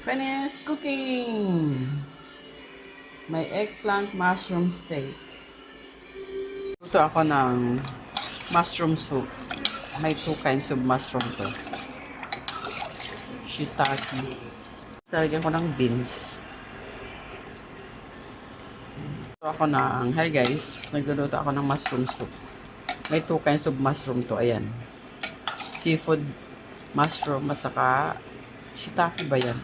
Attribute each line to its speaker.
Speaker 1: Finished cooking! May eggplant mushroom steak. Luto ako ng mushroom soup. May 2 kinds of mushroom to. Shiitake. Lalagyan ko ng beans. Hi guys, nagluluto ako ng mushroom soup. May 2 kinds of mushroom to, ayan. Seafood mushroom, at saka shiitake ba yan?